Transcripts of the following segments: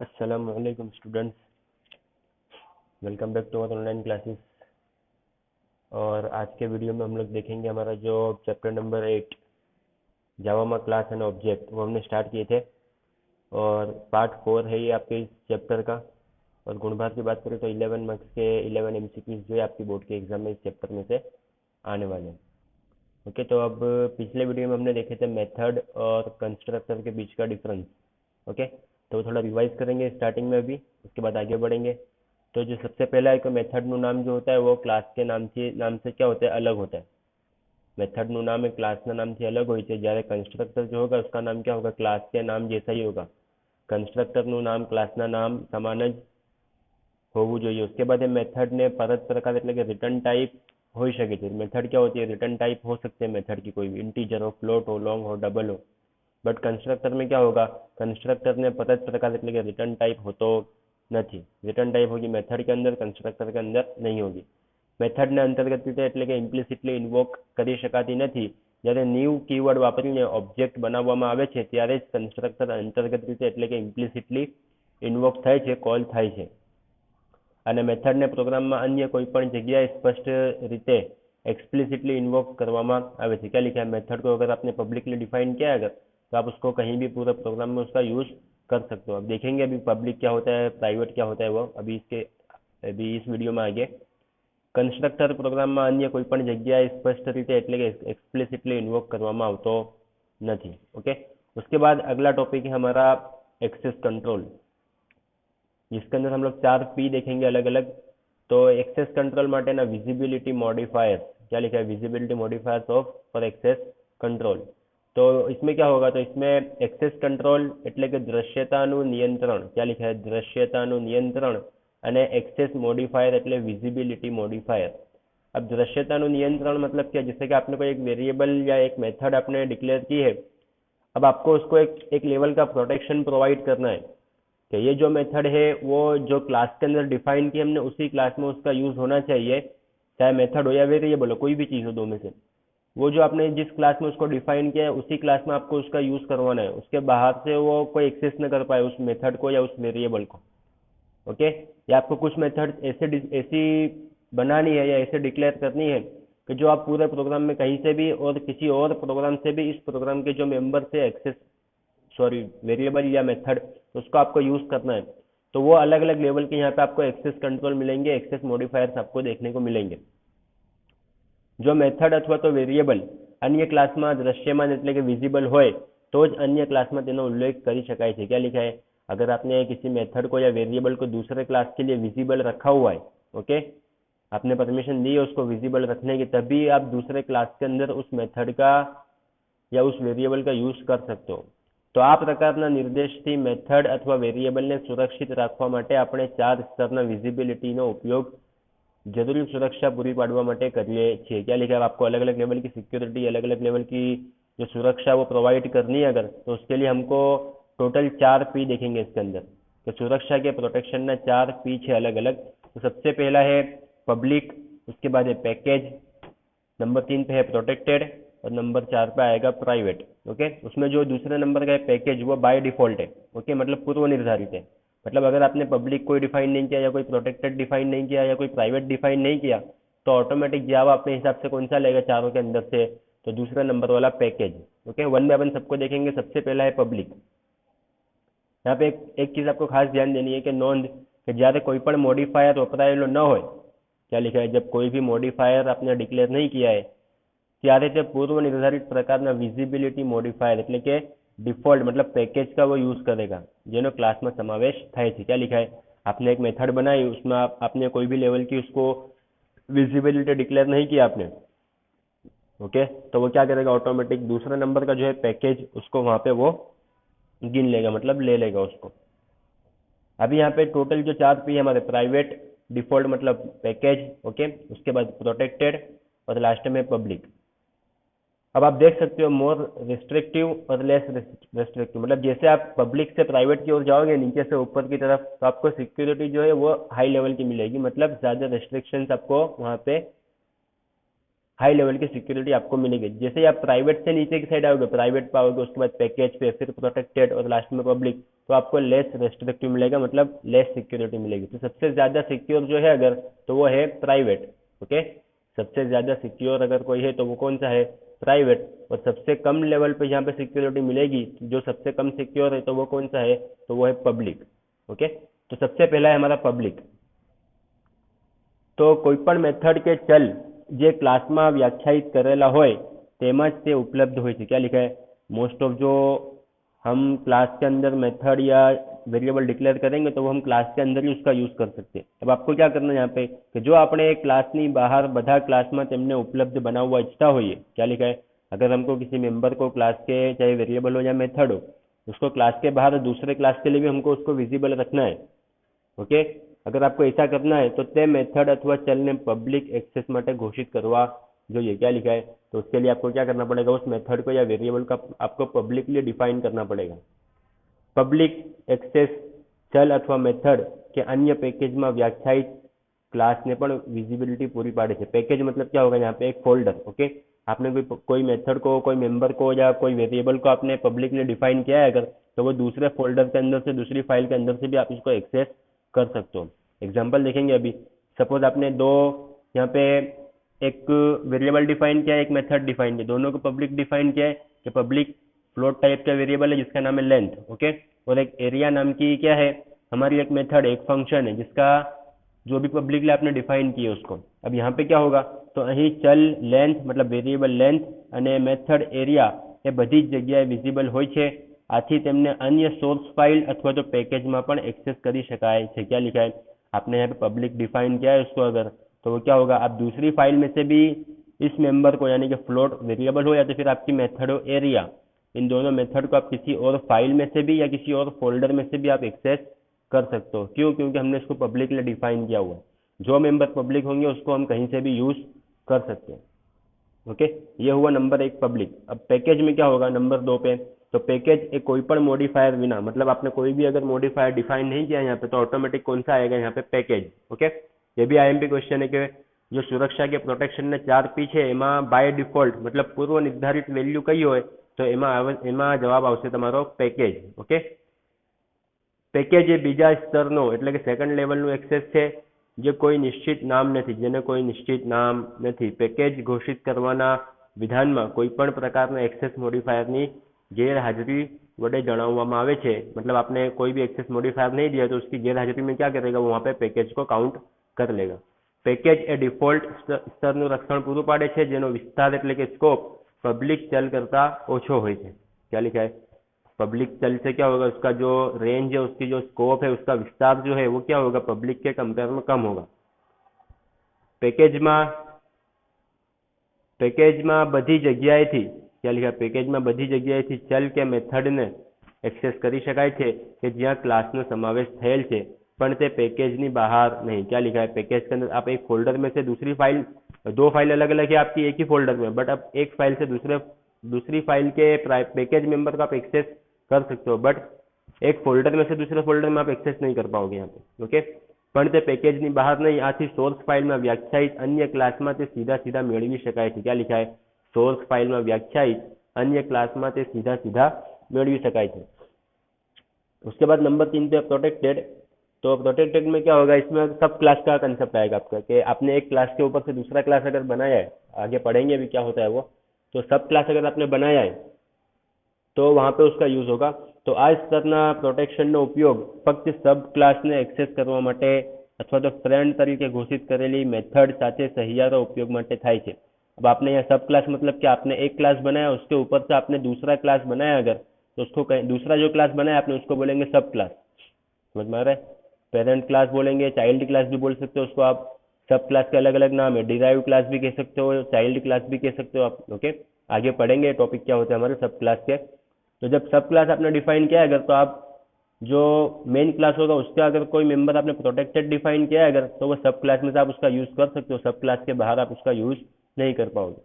अस्सलामुअलैकुम students, welcome back to our online classes. और आज के वीडियो में हम लोग देखेंगे हमारा जो चैप्टर नंबर 8 जावा में क्लास एंड ऑब्जेक्ट वो हमने स्टार्ट किए थे और पार्ट 4 है ये आपके इस चैप्टर का। और गुणभार की बात करें तो 11 मार्क्स के 11 एमसीक्यूज जो है आपकी बोर्ड के एग्जाम में इस चैप्टर में से आने वाले हैं। ओके, तो अब पिछले वीडियो में हमने देखे थे मेथड और कंस्ट्रक्टर के बीच का डिफरेंस। ओके, तो थोड़ा रिवाइज करेंगे स्टार्टिंग में अभी, उसके बाद आगे बढ़ेंगे। तो जो सबसे पहला है कि मेथड નું નામ जो होता है वो क्लास के नाम से क्या होता है, अलग होता है। मेथड નું નામ એ ક્લાસના નામથી અલગ હોય છે, જ્યારે કન્સ્ટ્રક્ટર जो होगा उसका नाम क्या होगा, क्लास के नाम जैसा ही होगा। કન્સ્ટ્રક્ટરનું નામ ક્લાસના નામ સમાન જ હોવું જોઈએ। उसके बाद મેથડને પરત પ્રકાર એટલે કે રિટર્ન ટાઈપ હોઈ શકે છે। મેથડ क्या होती है, रिटर्न टाइप हो सकते हैं मेथड की, कोई भी इंटीजर हो, फ्लोट हो, लॉन्ग हो, डबल हो। बट कंस्ट्रक्टर में क्या होगा, कंस्ट्रक्टर ने परत प्रकार એટલે કે रिटर्न टाइप होतो નથી। रिटर्न टाइप होगी मेथड के अंदर, कंस्ट्रक्टर के अंदर नहीं होगी। मेथड ने अंतर्गत रीते એટલે કે ઇમ્પ્લિસિટલી ઇન્વોક કરી શકાતી નથી। જ્યારે ન્યૂ કીવર્ડ વાપરીને ઓબ્જેક્ટ બનાવવામાં આવે છે ત્યારે જ કન્સ્ટ્રક્ટર અંતર્ગત રીતે એટલે કે ઇમ્પ્લિસિટલી ઇન્વોક થાય છે, કોલ થાય છે। અને મેથડને પ્રોગ્રામમાં अन्य कोई પણ જગ્યાએ સ્પષ્ટ રીતે एक्सप्लिसिटली इन्वोक કરવામાં આવે છે। क्या लिखा है, मेथड को अगर आपने पब्लिकली डिफाइन किया अगर, तो आप उसको कहीं भी पूरे प्रोग्राम में उसका यूज कर सकते हो। अब देखेंगे अभी पब्लिक क्या होता है, प्राइवेट क्या होता है, वो अभी इस वीडियो में आगे। कंस्ट्रक्टर प्रोग्राम में अन्य कोई पण जग्याए स्पष्ट रीते એટલે કે एक्सप्लिसिटली इन्वोक કરવામાં આવતો નથી। ओके, उसके बाद अगला टॉपिक है हमारा एक्सेस कंट्रोल, जिसके अंदर हम लोग 4 पी देखेंगे अलग अलग। तो एक्सेस कंट्रोल माटेना विजिबिलिटी मॉडिफायर्स, क्या लिखा है, visibility modifiers of for access control. तो इसमें क्या होगा, तो इसमें एक्सेस कंट्रोल એટલે કે દ્રશ્યતાનું નિયંત્રણ, क्या लिखा है, દ્રશ્યતાનું નિયંત્રણ અને एक्सेस मॉडिफायर એટલે विजिबिलिटी मॉडिफायर। अब दृश्यताનું नियंत्रण मतलब क्या, जैसे कि आपने कोई एक वेरिएबल या एक मेथड आपने डिक्लेयर की है, अब आपको उसको एक लेवल का प्रोटेक्शन प्रोवाइड करना है कि ये जो मेथड है वो जो क्लास के अंदर डिफाइन की हमने उसी क्लास में उसका यूज होना चाहिए, चाहे मेथड हो या वेरिएबल हो, कोई भी चीज़ हो, दो में से। वो जो आपने जिस क्लास में उसको डिफाइन किया है उसी क्लास में आपको उसका यूज करवाना है, उसके बाहर से वो कोई एक्सेस न कर पाए उस मेथड को या उस वेरिएबल को। ओके, या आपको कुछ मेथड ऐसी बनानी है या ऐसे डिक्लेयर करनी है कि जो आप पूरे प्रोग्राम में कहीं से भी और किसी और प्रोग्राम से भी इस प्रोग्राम के जो मेंबर से एक्सेस वेरिएबल या मेथड, तो उसको आपको यूज करना है। तो वो अलग अलग लेवल के यहाँ पे आपको एक्सेस कंट्रोल मिलेंगे, एक्सेस मॉडिफायर्स आपको देखने को मिलेंगे। जो मेथड अथवा तो वेरिएबल अन्य क्लास में दृश्यमान એટલે કે विजिबल होय तो ज अन्य क्लास में तेनो उल्लेख करी शकाय छे। क्या लिखा है, अगर आपने किसी मेथड को या वेरिएबल को दूसरे क्लास के लिए विजिबल रखा हुआ है, ओके, आपने परमिशन दी है उसको विजिबल रखने की, तभी आप दूसरे क्लास के अंदर उस मेथड का या उस वेरिएबल का यूज कर सकते हो। तो आ प्रकारना निर्देशથી मेथड अथवा वेरिएबलने सुरक्षित રાખવા માટે આપણે 4 સ્તરના વિઝિબિલિટીનો उपयोग जरूरी सुरक्षा पूरी पाड़वा માટે करिए છીએ। क्या लिखा है, आपको अलग अलग लेवल की सिक्योरिटी, अलग अलग लेवल की जो सुरक्षा वो प्रोवाइड करनी है अगर, तो उसके लिए हमको टोटल 4 पी देखेंगे इसके अंदर। तो सुरक्षा के प्रोटेक्शन ना 4 पी है अलग अलग। तो सबसे पहला है पब्लिक, उसके बाद है पैकेज, नंबर 3 पे है प्रोटेक्टेड और नंबर 4 पे आएगा प्राइवेट। ओके, उसमें जो दूसरे नंबर का है पैकेज वो बाय डिफॉल्ट है। ओके, मतलब पूर्व निर्धारित है। मतलब अगर आपने पब्लिक कोई डिफाइन नहीं किया या कोई प्रोटेक्टेड डिफाइन नहीं किया या कोई प्राइवेट डिफाइन नहीं किया, तो ऑटोमेटिक जावा अपने हिसाब से कौन सा लेगा चारों के अंदर से, तो दूसरा नंबर वाला package. Okay, one by one सबको देखेंगे। सबसे पहला है पब्लिक। यहाँ पे एक चीज आपको खास ध्यान देनी है कि नोंध कि જ્યારે कोई पण मॉडिफायर वपराયેલો न હોય, क्या लिखा है, जब कोई भी मॉडिफायर आपने डिक्लेयर नहीं किया है ત્યારે તે પૂર્વ નિર્ધારિત પ્રકારના વિઝિબિલિટી મોડિફાયર એટલે કે डिफॉल्ट मतलब पैकेज का वो यूज करेगा જેનો क्लासમાં समावेश થાય છે। क्या लिखा है, आपने एक मेथड बनाई, उसमें आपने कोई भी लेवल की उसको विजिबिलिटी डिक्लेयर नहीं किया आपने, ओके, तो वो क्या करेगा, ऑटोमेटिक दूसरा नंबर का जो है पैकेज उसको वहां पे वो गिन लेगा, मतलब ले लेगा उसको। अभी यहाँ पे टोटल जो 4 पी है हमारे, प्राइवेट, डिफॉल्ट मतलब पैकेज, ओके, उसके बाद प्रोटेक्टेड और लास्ट में पब्लिक। अब आप देख सकते हो मोर रिस्ट्रिक्टिव और लेस रिस्ट्रिक्टिव, मतलब जैसे आप पब्लिक से प्राइवेट की ओर जाओगे नीचे से ऊपर की तरफ, तो आपको सिक्योरिटी जो है वो हाई लेवल की मिलेगी, मतलब ज्यादा रेस्ट्रिक्शंस आपको वहां पे हाई लेवल की सिक्योरिटी आपको मिलेगी। जैसे ही आप प्राइवेट से नीचे की साइड आओगे, प्राइवेट पाओगे, उसके बाद पैकेज पे, फिर प्रोटेक्टेड और लास्ट में पब्लिक, तो आपको लेस रेस्ट्रिक्टिव मिलेगा, मतलब लेस सिक्योरिटी मिलेगी। तो सबसे ज्यादा सिक्योर जो है अगर, तो वो है प्राइवेट। ओके, सबसे ज्यादा सिक्योर अगर कोई है तो वो कौन सा है, प्राइवेट। और सबसे कम लेवल पे जहाँ पे सिक्योरिटी मिलेगी, जो सबसे कम सिक्योर है, तो वो कौन सा है, तो वो है पब्लिक। ओके, तो सबसे पहला है हमारा पब्लिक। तो कोईपण मेथड के चल जे क्लासમાં વ્યાખ્યાયિત કરેલા હોય તેમાં જ તે ઉપલબ્ધ હોય છે। क्या लिखा है, मोस्ट ऑफ जो हम क्लास के अंदर मेथड या वेरिएबल डिक्लेयर करेंगे तो वो हम क्लास के अंदर ही उसका यूज कर सकते हैं। अब आपको क्या करना है यहाँ पे कि जो આપણે क्लासની બહાર બધા ક્લાસમાં તેમને ઉપલબ્ધ બનાવવા ઈચ્છતા હોઈએ, क्या लिखा है, अगर हमको किसी मेंबर को क्लास के चाहे वेरिएबल हो या मेथड हो, उसको क्लास के बाहर दूसरे क्लास के लिए भी हमको उसको विजिबल रखना है। ओके, अगर आपको ऐसा करना है तो તે मेथड अथवा चल ने पब्लिक एक्सेस માટે घोषित करवा જોઈએ। क्या लिखा है, तो उसके लिए आपको क्या करना पड़ेगा, उस मेथड को या वेरिएबल का आपको पब्लिकली डिफाइन करना पड़ेगा। पब्लिक एक्सेस चल अथवा मेथड के अन्य પેકેજમાં વ્યાખ્યાયિત ક્લાસને પણ વિઝિબિલિટી પૂરી પાડે છે। પેકેજ मतलब क्या होगा, यहाँ पे एक फोल्डर। ओके, आपने कोई मेथड को, कोई मेंबर को या कोई वेरिएबल को आपने पब्लिकली डिफाइन किया है अगर, तो वो दूसरे फोल्डर के अंदर से, दूसरी फाइल के अंदर से भी आप इसको एक्सेस कर सकते हो। एग्जाम्पल देखेंगे अभी। सपोज आपने दो यहाँ पे एक वेरिएबल डिफाइन किया है, एक मेथड डिफाइन किया, दोनों को पब्लिक डिफाइन किया है कि पब्लिक फ्लोट टाइप का वेरिएबल है जिसका नाम है लेंथ। ओके, और एक एरिया नाम की क्या है हमारी एक मेथड, एक फंक्शन है जिसका जो भी पब्लिकली आपने डिफाइन किया उसको। अब यहाँ पे क्या होगा, तो અહીં ચલ લેન્થ मतलब વેરિયેબલ લેન્થ અને મેથડ એરિયા એ બધી જ જગ્યાએ વિઝિબલ હોય છે। આથી તેમને अन्य सोर्स फाइल अथवा तो पैकेजમાં પણ एक्सेस કરી શકાય છે। क्या लिखा है, आपने यहाँ पे पब्लिक डिफाइन किया है उसको अगर, तो वो क्या होगा, आप दूसरी फाइल में से भी इस मेंबर को, यानी कि फ्लोट वेरिएबल हो या तो फिर आपकी मेथड हो एरिया, इन दोनों मेथड को आप किसी और फाइल में से भी या किसी और फोल्डर में से भी आप एक्सेस कर सकते हो। क्यों, क्योंकि हमने इसको पब्लिकली डिफाइन किया हुआ है। जो मेंबर पब्लिक होंगे उसको हम कहीं से भी यूज कर सकते हैं। ओके, ये हुआ नंबर एक पब्लिक। अब पैकेज में क्या होगा नंबर 2 पे, तो पैकेज एक कोई पण मॉडिफायर बिना, मतलब आपने कोई भी अगर मॉडिफायर डिफाइन नहीं किया यहाँ पे, तो ऑटोमेटिक कौन सा आएगा यहाँ पे, पैकेज। ओके, ये भी आईएमपी क्वेश्चन है कि जो सुरक्षा के प्रोटेक्शन ने 4P છે એમાં બાય ડિફોલ્ટ मतलब પૂર્વ નિર્ધારિત વેલ્યુ કઈ હોય, તો એમાં જવાબ આવશે તમારો પેકેજ। ઓકે, પેકેજ એ બીજા સ્તરનો એટલે કે સેકન્ડ લેવલનું એક્સેસ છે જે કોઈ નિશ્ચિત નામ નથી, જેને કોઈ નિશ્ચિત નામ નથી। પેકેજ ઘોષિત કરવાના વિધાનમાં કોઈ પણ પ્રકારના એક્સેસ મોડિફાયરની ગેરહાજરી વડે જણાવવામાં આવે છે। मतलब आपने कोई भी एक्सेस मॉडिफायर नहीं दिया तो उसकी गैरहाजिरी में क्या करेगा, वो वहाँ पे पैकेज को काउंट कर लेगा। पैकेज ए डिफॉल्ट સ્તરનું રક્ષણ પૂરું પાડે છે જેનો વિસ્તાર એટલે કે સ્કોપ પબ્લિક ચલ કરતા ઓછો હોય છે। क्या लिखा है, पब्लिक चल से क्या होगा, उसका जो रेंज है, उसकी जो स्कोप है, उसका विस्तार जो है वो क्या होगा, पब्लिक के कंपेयर में कम होगा। પેકેજમાં બધી જગ્યાએથી, क्या लिखा, પેકેજમાં બધી જગ્યાએથી ચલ કે મેથડને एक्सेस કરી શકાય છે કે જ્યાં ક્લાસનો સમાવેશ થયેલ છે પણ તે પેકેજની બહાર નહીં। क्या लिखा है, पैकेज के अंदर आप एक फोल्डर में से दूसरी फाइल, दो फाइल अलग अलग है आपकी एक ही फोल्डर में, बट आप एक फाइल से दूसरी फाइल के पैकेज मेंबर को आप एक्सेस कर सकते हो, बट एक फोल्डर में से दूसरे फोल्डर में आप एक्सेस नहीं कर पाओगे यहाँ पे। ओके, પણ તે પેકેજની બહાર નહીં, આથી સોર્સ ફાઇલમાં વ્યાખ્યાયિત અન્ય ક્લાસમાં તે સીધા સીધા મેળવી શકાય છે। क्या लिखा है, सोर्स फाइलમાં વ્યાખ્યાયિત अन्य क्लासમાં તે सीधा सीधा મેળવી શકાય છે। उसके बाद नंबर 3 पे प्रोटेक्टेड। तो प्रोटेक्टेड में क्या होगा, इसमें सब क्लास का कंसेप्ट आएगा आपका कि आपने एक क्लास के ऊपर से दूसरा क्लास अगर बनाया है, आगे पढ़ेंगे अभी क्या होता है वो, तो सब क्लास अगर आपने बनाया है तो वहाँ पे उसका यूज होगा। तो આ સ્તરના પ્રોટેક્શનનો ઉપયોગ ફક્ત સબ ક્લાસને એક્સેસ કરવા માટે અથવા તો ફ્રેન્ડ તરીકે ઘોષિત કરેલી મેથડ સાથે સહિયારો उपयोग માટે થાય છે। अब आपने यहाँ सब क्लास मतलब कि आपने एक क्लास बनाया, उसके ऊपर से आपने दूसरा क्लास बनाया अगर, तो उसको दूसरा जो क्लास बनाया आपने उसको बोलेंगे सब क्लास। समझ में आ रहा है, पेरेंट क्लास बोलेंगे, चाइल्ड क्लास भी बोल सकते हो उसको आप। सब क्लास के अलग अलग नाम है, डिराइव क्लास भी कह सकते हो, चाइल्ड क्लास भी कह सकते हो आप। ओके, आगे पढ़ेंगे टॉपिक क्या होता है हमारे सब क्लास के। तो जब सब क्लास आपने डिफाइन किया अगर, तो आप जो मेन क्लास होगा उसका अगर कोई मेंबर आपने प्रोटेक्टेड डिफाइन किया है अगर, तो वो सब क्लास में से आप उसका यूज कर सकते हो, सब क्लास के बाहर आप उसका यूज नहीं कर पाओगे।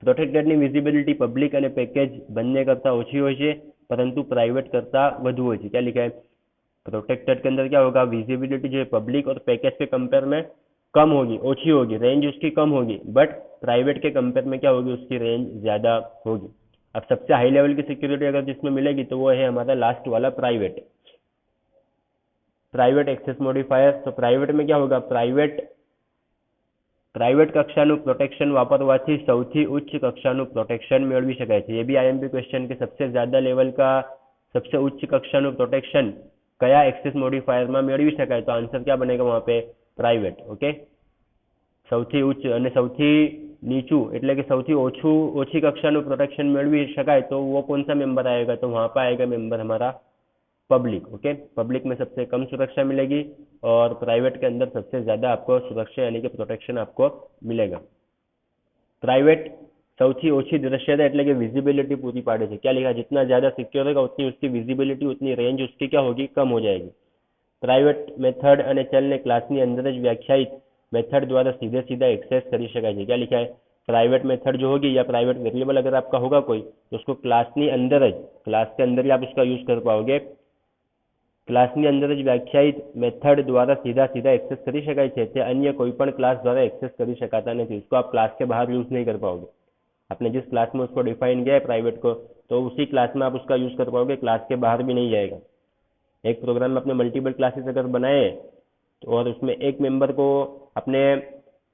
પ્રોટેક્ટેડની વિઝિબિલિટી પબ્લિક અને પેકેજ બંને કરતા ઓછી હોય છે પરંતુ પ્રાઇવેટ કરતા વધુ હોય છે। क्या लिखा है, प्रोटेक्टेड के अंदर क्या होगा, विजिबिलिटी जो है पब्लिक और पैकेज के कंपेयर में कम होगी, ओछी होगी, रेंज उसकी कम होगी, बट प्राइवेट के कंपेयर में क्या होगी, उसकी रेंज ज़्यादा होगी। अब सबसे हाई लेवल की सिक्योरिटी अगर जिसमें मिलेगी तो वो है हमारा लास्ट वाला प्राइवेट, प्राइवेट एक्सेस मॉडिफायर। तो प्राइवेट में क्या होगा, પ્રાઇવેટ કક્ષાનું પ્રોટેક્શન વાપરવાથી સૌથી ઉચ્ચ કક્ષાનું પ્રોટેક્શન મેળવી શકાય છે। ये भी आईएमपी क्वेश्चन के सबसे ज्यादा लेवल का सबसे उच्च कक्षाનું प्रोटेक्शन કયા एक्सेस મોડિફાયરમાં મેળવી શકાય, तो आंसर क्या बनेगा वहां पे, प्राइवेट। ओके, સૌથી ઉચ્ચ અને સૌથી નીચું એટલે કે સૌથી ઓછી કક્ષાનું પ્રોટેક્શન મેળવી શકાય तो वो कौन सा मेंबर आएगा, तो वहां पर आएगा मेंबर हमारा पब्लिक। ओके, पब्लिक में सबसे कम सुरक्षा मिलेगी और प्राइवेट के अंदर सबसे ज्यादा आपको सुरक्षा यानी कि प्रोटेक्शन आपको मिलेगा। प्राइवेट સૌથી ઓછી દૃશ્યતા એટલે કે વિઝિબિલિટી પૂરી પાડે છે। क्या लिखा, जितना ज्यादा सिक्योर होगा उतनी उसकी विजिबिलिटी, उतनी रेंज उसकी क्या होगी, कम हो जाएगी। પ્રાઇવેટ મેથડ અને ચલને ક્લાસની અંદર જ વ્યાખ્યાયિત मेथड द्वारा सीधे सीधा एक्सेस કરી શકાય છે। क्या लिखा है, प्राइवेट मेथड जो होगी या प्राइवेट वेरिएबल अगर आपका होगा कोई तो उसको क्लासनी अंदर જ, क्लास के अंदर ही आप उसका यूज कर पाओगे। ક્લાસની અંદર જ વ્યાખ્યાયિત મેથડ દ્વારા सीधा सीधा एक्सेस કરી શકાય છે, તે अन्य कोई પણ क्लास द्वारा एक्सेस કરી શકાતા નથી। उसको आप क्लास के बाहर यूज नहीं कर पाओगे। आपने जिस क्लास में उसको डिफाइन किया है प्राइवेट को, तो उसी क्लास में आप उसका यूज कर पाओगे, क्लास के बाहर भी नहीं जाएगा। एक प्रोग्राम में अपने मल्टीपल क्लासेस अगर बनाए और उसमें एक मेंबर को अपने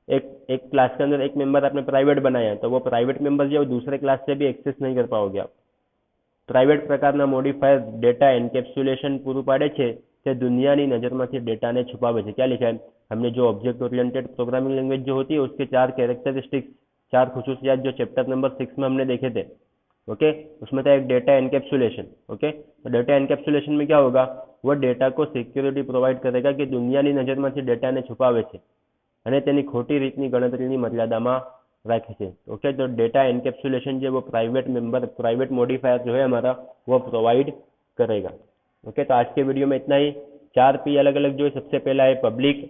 एक क्लास के अंदर एक मेंबर आपने प्राइवेट बनाया, तो वो प्राइवेट मेंबर जो दूसरे क्लास से भी एक्सेस नहीं कर पाओगे आप। પ્રાઇવેટ પ્રકારના મોડિફાયર ડેટા એન્કેપ્સ્યુલેશન પૂરું પાડે છે, તે દુનિયાની નજરમાંથી ડેટાને છુપાવે છે। क्या लिखा है, हमने जो ऑब्जेक्ट ओरिएंटेड प्रोग्रामिंग लैंग्वेज जो होती है उसके 4 कैरेक्टरिस्टिक्स, 4 खुसूसियात जो चैप्टर नंबर 6 में हमने देखे थे। ओके, उसमें था एक डेटा एनकेप्सुलेशन। ओके, तो डेटा एनकेप्सुलेशन में क्या होगा, वो डेटा को सिक्योरिटी प्रोवाइड करेगा कि दुनियाની નજરમાંથી ડેટાને છુપાવે છે અને તેની ખોટી રીતની ગણતરીની મર્યાદામાં રાખે છે। ओके, तो डेटा एनकेप्सुलेशन जो वो प्राइवेट मेंबर, प्राइवेट मॉडिफायर जो है हमारा वो प्रोवाइड करेगा। ओके, तो आज के वीडियो में इतना ही। 4 पी अलग अलग जो है, सबसे पहला है पब्लिक,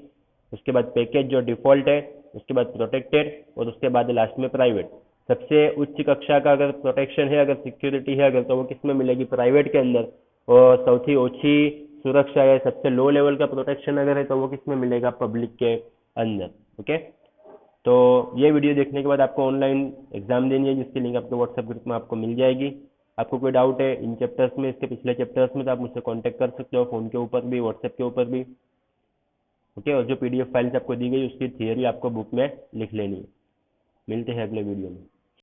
उसके बाद पैकेज जो डिफॉल्ट है, उसके बाद प्रोटेक्टेड और उसके बाद लास्ट में प्राइवेट। सबसे उच्च कक्षा का अगर प्रोटेक्शन है, अगर सिक्योरिटी है अगर, तो वो किस में मिलेगी, प्राइवेट के अंदर। और सौથી ओછી सुरक्षा है, सबसे लो लेवल का प्रोटेक्शन अगर है तो वो किस में मिलेगा, पब्लिक के अंदर। ओके, तो ये वीडियो देखने के बाद आपको ऑनलाइन एग्जाम देनी है, जिसकी लिंक आपके व्हाट्सएप ग्रुप में आपको मिल जाएगी। आपको कोई डाउट है इन चैप्टर्स में, इसके पिछले चैप्टर्स में, तो आप मुझसे कांटेक्ट कर सकते हो, फोन के ऊपर भी, व्हाट्सएप के ऊपर भी। ओके, और जो पीडीएफ फाइल्स आपको दी गई उसकी थियरी आपको बुक में लिख लेनी है। मिलते हैं अगले वीडियो में।